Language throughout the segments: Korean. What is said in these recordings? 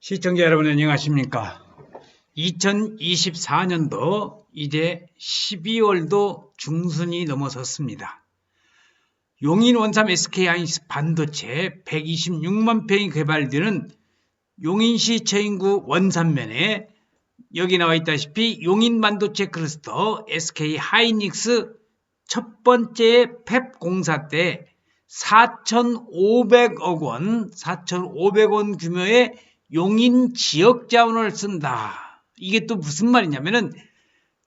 시청자 여러분 안녕하십니까? 2024년도 이제 12월도 중순이 넘어섰습니다. 용인 원삼 SK하이닉스 반도체 126만 평이 개발되는 용인시 처인구 원산면에 여기 나와 있다시피 용인 반도체 클러스터 SK하이닉스 첫 번째 팹 공사 때 4,500억 원 규모의 용인 지역 자원을 쓴다. 이게 또 무슨 말이냐면은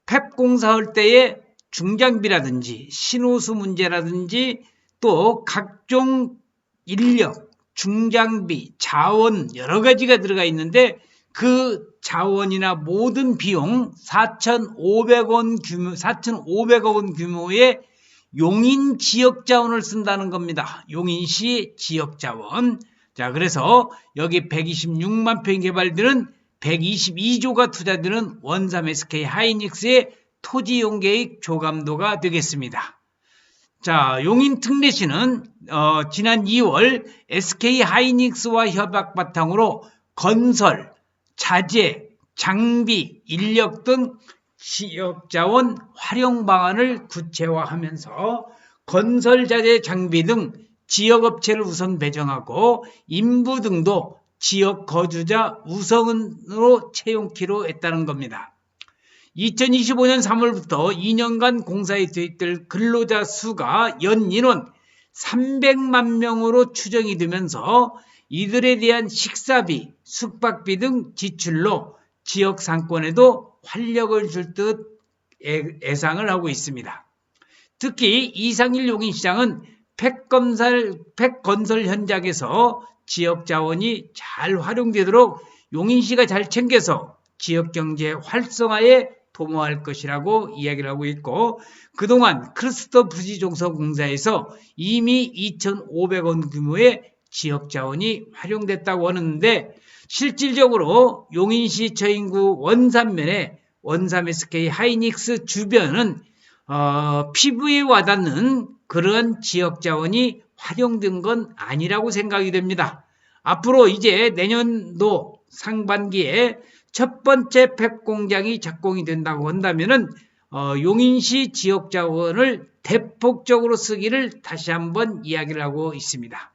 팹 공사할 때의 중장비라든지 신호수 문제라든지 또 각종 인력, 중장비, 자원 여러 가지가 들어가 있는데 그 자원이나 모든 비용 4,500억 원 규모의 용인 지역 자원을 쓴다는 겁니다. 용인시 지역 자원. 자, 그래서 여기 126만 평이 개발되는 122조가 투자되는 원삼 SK하이닉스의 토지 이용 계획 조감도가 되겠습니다. 자, 용인 특례시는 지난 2월 SK하이닉스와 협약 바탕으로 건설, 자재, 장비, 인력 등 지역자원 활용 방안을 구체화하면서 건설, 자재, 장비 등 지역업체를 우선 배정하고 인부 등도 지역 거주자 우선으로 채용키로 했다는 겁니다. 2025년 3월부터 2년간 공사에 투입될 근로자 수가 연 인원 300만 명으로 추정이 되면서 이들에 대한 식사비, 숙박비 등 지출로 지역 상권에도 활력을 줄 듯 예상을 하고 있습니다. 특히 이상일 용인시장은 팹 건설 현장에서 지역 자원이 잘 활용되도록 용인시가 잘 챙겨서 지역 경제 활성화에 도모할 것이라고 이야기를 하고 있고, 그동안 클러스터 부지 종속 공사에서 이미 2,500원 규모의 지역 자원이 활용됐다고 하는데, 실질적으로 용인시 처인구 원산면에 원삼 SK하이닉스 주변은 피부에 와닿는 그런 지역 자원이 활용된 건 아니라고 생각이 됩니다. 앞으로 이제 내년도 상반기에 첫 번째 팹 공장이 착공이 된다고 한다면은 용인시 지역 자원을 대폭적으로 쓰기를 다시 한번 이야기를 하고 있습니다.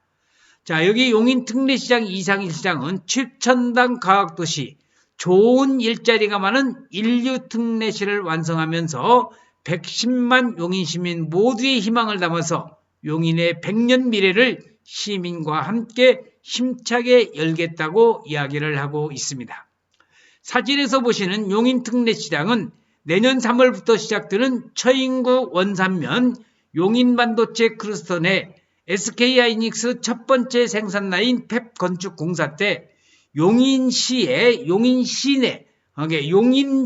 자, 여기 용인 특례시장 이상일 시장은 최첨단 과학도시, 좋은 일자리가 많은 인류 특례시를 완성하면서 110만 용인 시민 모두의 희망을 담아서 용인의 100년 미래를 시민과 함께 힘차게 열겠다고 이야기를 하고 있습니다. 사진에서 보시는 용인 특례시장은 내년 3월부터 시작되는 처인구 원산면 용인 반도체 클러스터 내 SK하이닉스 첫 번째 생산 라인 팹 건축 공사 때 용인 시내, 용인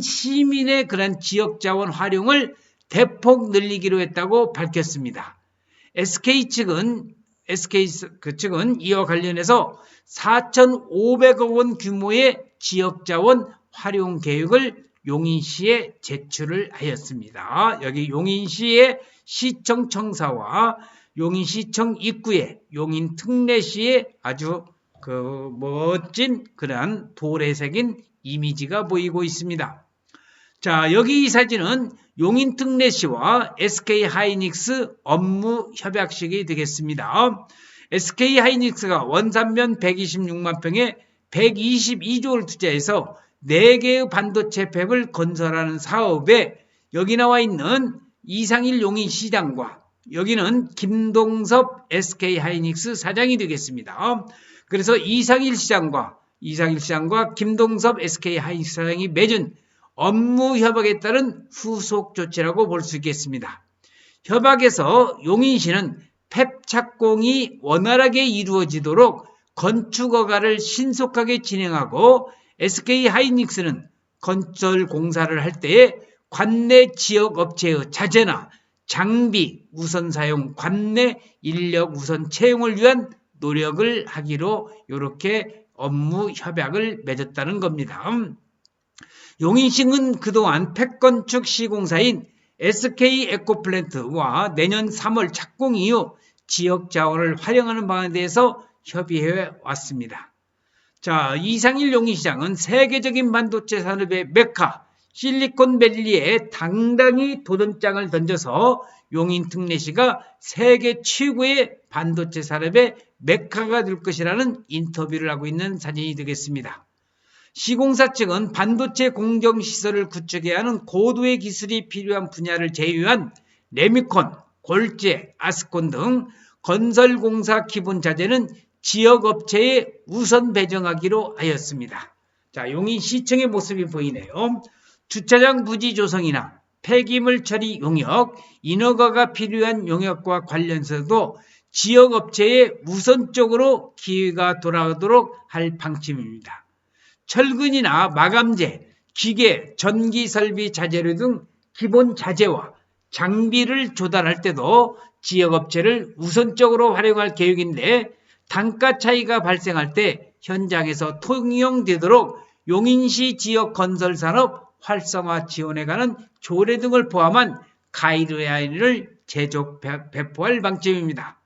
시민의 그런 지역 자원 활용을 대폭 늘리기로 했다고 밝혔습니다. SK 측은 이와 관련해서 4,500억 원 규모의 지역 자원 활용 계획을 용인시에 제출을 하였습니다. 여기 용인시의 시청 청사와 용인시청 입구에 용인 특례시의 아주 멋진 그런 돌에 새긴 이미지가 보이고 있습니다. 자, 여기 이 사진은 용인 특례시와 SK하이닉스 업무 협약식이 되겠습니다. SK하이닉스가 원산면 126만 평에 122조를 투자해서 4개의 반도체 팹을 건설하는 사업에 여기 나와 있는 이상일 용인시장과 여기는 김동섭 SK하이닉스 사장이 되겠습니다. 그래서 이상일 시장과 김동섭 SK하이닉스 사장이 맺은 업무 협약에 따른 후속 조치라고 볼 수 있겠습니다. 협약에서 용인시는 팹 착공이 원활하게 이루어지도록 건축 허가를 신속하게 진행하고 SK하이닉스는 건설 공사를 할 때에 관내 지역 업체의 자재나 장비 우선 사용, 관내 인력 우선 채용을 위한 노력을 하기로 이렇게 업무 협약을 맺었다는 겁니다. 용인시는 그동안 팹 건축 시공사인 SK에코플랜트와 내년 3월 착공 이후 지역 자원을 활용하는 방안에 대해서 협의해 왔습니다. 자, 이상일 용인시장은 세계적인 반도체 산업의 메카 실리콘밸리에 당당히 도전장을 던져서 용인 특례시가 세계 최고의 반도체 산업의 메카가 될 것이라는 인터뷰를 하고 있는 사진이 되겠습니다. 시공사 측은 반도체 공정시설을 구축해야 하는 고도의 기술이 필요한 분야를 제외한 레미콘, 골재, 아스콘 등 건설공사 기본자재는 지역업체에 우선 배정하기로 하였습니다. 자, 용인시청의 모습이 보이네요. 주차장 부지 조성이나 폐기물 처리 용역, 인허가가 필요한 용역과 관련해서도 지역업체에 우선적으로 기회가 돌아가도록 할 방침입니다. 철근이나 마감재, 기계, 전기설비 자재류 등 기본 자재와 장비를 조달할 때도 지역업체를 우선적으로 활용할 계획인데 단가 차이가 발생할 때 현장에서 통용되도록 용인시 지역 건설산업 활성화 지원에 관한 조례 등을 포함한 가이드라인을 제적 배포할 방침입니다.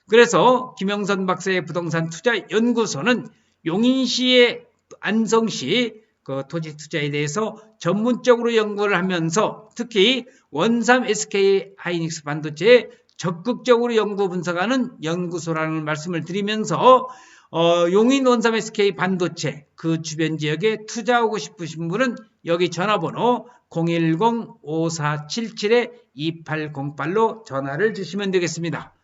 그래서 김영선 박사의 부동산 투자 연구소는 용인시의 안성시 토지 투자에 대해서 전문적으로 연구를 하면서 특히 원삼 SK 하이닉스 반도체에 적극적으로 연구 분석하는 연구소라는 말씀을 드리면서 용인 원삼 SK 반도체 그 주변 지역에 투자하고 싶으신 분은 여기 전화번호 010-5477-2808로 전화를 주시면 되겠습니다.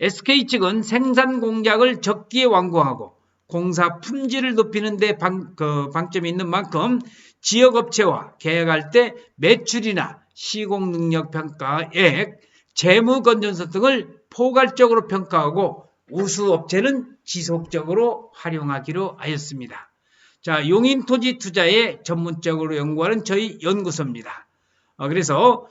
SK 측은 생산 공장을 적기에 완공하고 공사 품질을 높이는 데 방점이 있는 만큼 지역업체와 계약할 때 매출이나 시공 능력 평가액, 재무 건전성 등을 포괄적으로 평가하고 우수업체는 지속적으로 활용하기로 하였습니다. 자, 용인 토지 투자에 전문적으로 연구하는 저희 연구소입니다. 그래서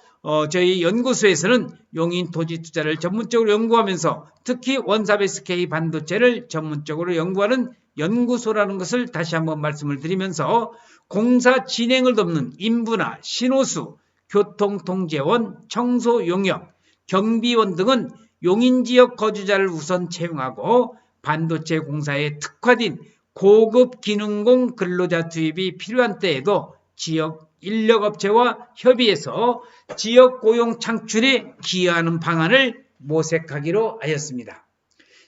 저희 연구소에서는 용인 토지 투자를 전문적으로 연구하면서 특히 원삼 SK 반도체를 전문적으로 연구하는 연구소라는 것을 다시 한번 말씀을 드리면서 공사 진행을 돕는 인부나 신호수, 교통통제원, 청소 용역, 경비원 등은 용인 지역 거주자를 우선 채용하고 반도체 공사에 특화된 고급 기능공 근로자 투입이 필요한 때에도 지역 인력업체와 협의해서 지역 고용 창출에 기여하는 방안을 모색하기로 하였습니다.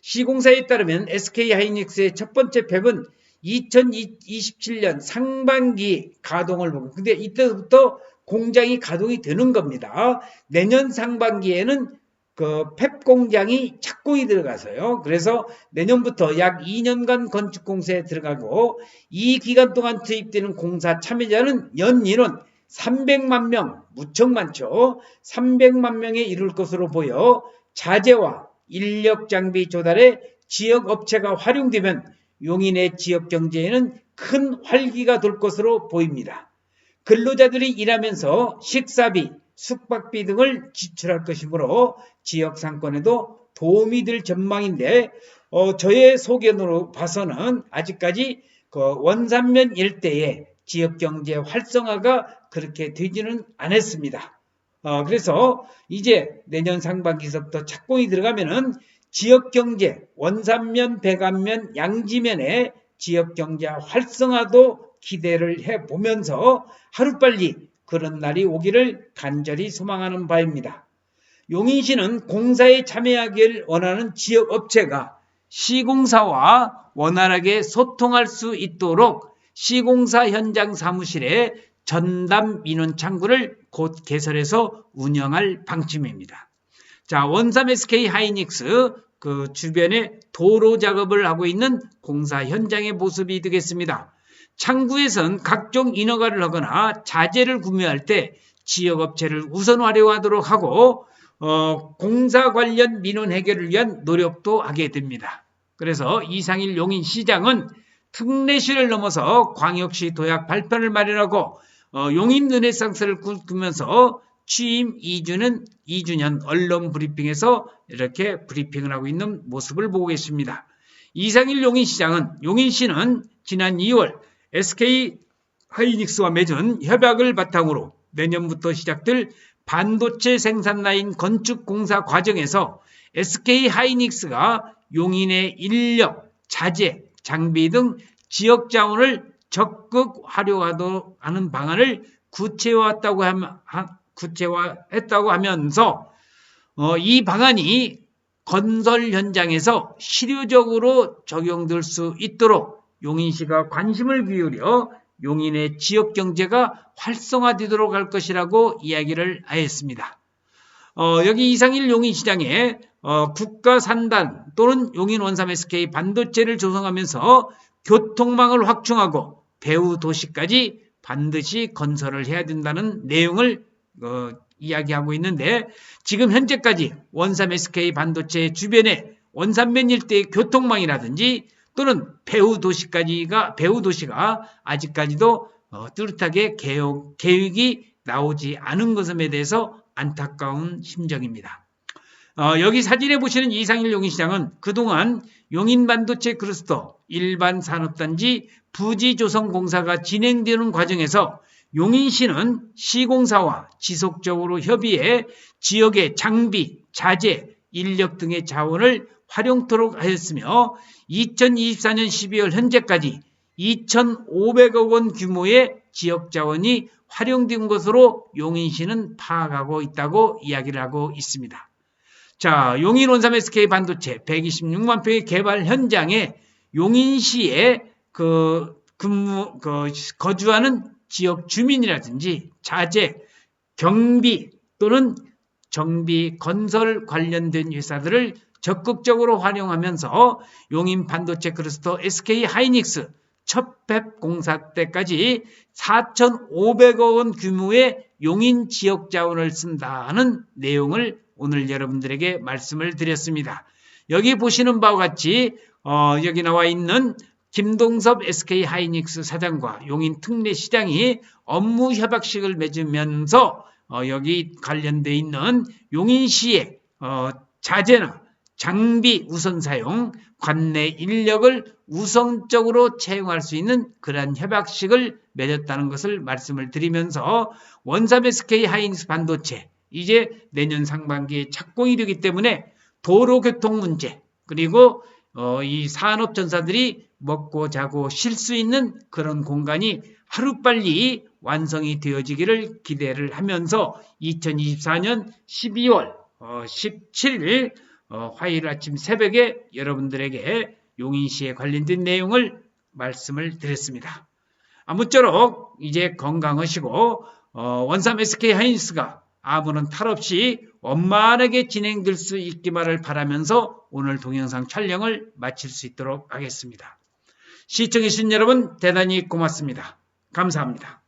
시공사에 따르면 SK하이닉스의 첫 번째 팹은 2027년 상반기 가동을 보고 근데 이때부터 공장이 가동이 되는 겁니다. 내년 상반기에는 팹 공장이 착공이 들어가서요. 그래서 내년부터 약 2년간 건축 공사에 들어가고 이 기간 동안 투입되는 공사 참여자는 연인원 300만 명, 무척 많죠. 300만 명에 이를 것으로 보여 자재와 인력 장비 조달에 지역 업체가 활용되면 용인의 지역 경제에는 큰 활기가 돌 것으로 보입니다. 근로자들이 일하면서 식사비, 숙박비 등을 지출할 것이므로 지역 상권에도 도움이 될 전망인데 저의 소견으로 봐서는 아직까지 원산면 일대의 지역경제 활성화가 그렇게 되지는 않았습니다. 그래서 이제 내년 상반기서부터 착공이 들어가면은 지역경제 원산면, 백안면, 양지면의 지역경제 활성화도 기대를 해보면서 하루빨리 그런 날이 오기를 간절히 소망하는 바입니다. 용인시는 공사에 참여하기를 원하는 지역업체가 시공사와 원활하게 소통할 수 있도록 시공사 현장 사무실에 전담 민원 창구를 곧 개설해서 운영할 방침입니다. 자, 원삼 SK 하이닉스 그 주변에 도로 작업을 하고 있는 공사 현장의 모습이 되겠습니다. 창구에선 각종 인허가를 하거나 자재를 구매할 때 지역업체를 우선 활용하도록 하고 공사 관련 민원 해결을 위한 노력도 하게 됩니다. 그래서 이상일 용인시장은 특례시를 넘어서 광역시 도약 발표를 마련하고 용인 르네상스를 꿈꾸면서 취임 2주년 언론 브리핑에서 이렇게 브리핑을 하고 있는 모습을 보고 계십니다. 이상일 용인시장은 용인시는 지난 2월 SK 하이닉스와 맺은 협약을 바탕으로 내년부터 시작될 반도체 생산 라인 건축 공사 과정에서 SK 하이닉스가 용인의 인력, 자재, 장비 등 지역 자원을 적극 활용하도록 하는 방안을 구체화했다고 하면서 이 방안이 건설 현장에서 실효적으로 적용될 수 있도록 용인시가 관심을 기울여 용인의 지역 경제가 활성화되도록 할 것이라고 이야기를 하였습니다. 여기 이상일 용인시장에 국가산단 또는 용인 원삼 SK 반도체를 조성하면서 교통망을 확충하고 배후 도시까지 반드시 건설을 해야 된다는 내용을 이야기하고 있는데, 지금 현재까지 원삼 SK 반도체 주변에 원산면 일대의 교통망이라든지 또는 배후 도시가 아직까지도 뚜렷하게 계획이 나오지 않은 것에 대해서 안타까운 심정입니다. 여기 사진에 보시는 이상일 용인시장은 그동안 용인 반도체 클러스터 일반 산업단지 부지 조성 공사가 진행되는 과정에서 용인시는 시공사와 지속적으로 협의해 지역의 장비, 자재, 인력 등의 자원을 활용토록 하였으며 2024년 12월 현재까지 2,500억 원 규모의 지역 자원이 활용된 것으로 용인시는 파악하고 있다고 이야기를 하고 있습니다. 자, 용인 원삼 SK 반도체 126만 평의 개발 현장에 용인시에 거주하는 지역 주민이라든지 자재, 경비 또는 정비, 건설 관련된 회사들을 적극적으로 활용하면서 용인 반도체 클러스터 SK 하이닉스 첫 팹 공사 때까지 4,500억 원 규모의 용인 지역 자원을 쓴다는 내용을 오늘 여러분들에게 말씀을 드렸습니다. 여기 보시는 바와 같이 여기 나와 있는 김동섭 SK 하이닉스 사장과 용인 특례시장이 업무 협약식을 맺으면서 여기 관련되어 있는 용인시의 자재나 장비 우선 사용, 관내 인력을 우선적으로 채용할 수 있는 그러한 협약식을 맺었다는 것을 말씀을 드리면서 원삼 SK 하이닉스 반도체 이제 내년 상반기에 착공이 되기 때문에 도로교통 문제 그리고 이 산업전사들이 먹고 자고 쉴 수 있는 그런 공간이 하루빨리 완성이 되어지기를 기대를 하면서 2024년 12월 17일 화요일 아침 새벽에 여러분들에게 용인시에 관련된 내용을 말씀을 드렸습니다. 아무쪼록 이제 건강하시고 원삼 SK 하이닉스가 아무런 탈 없이 원만하게 진행될 수 있기만을 바라면서 오늘 동영상 촬영을 마칠 수 있도록 하겠습니다. 시청해주신 여러분 대단히 고맙습니다. 감사합니다.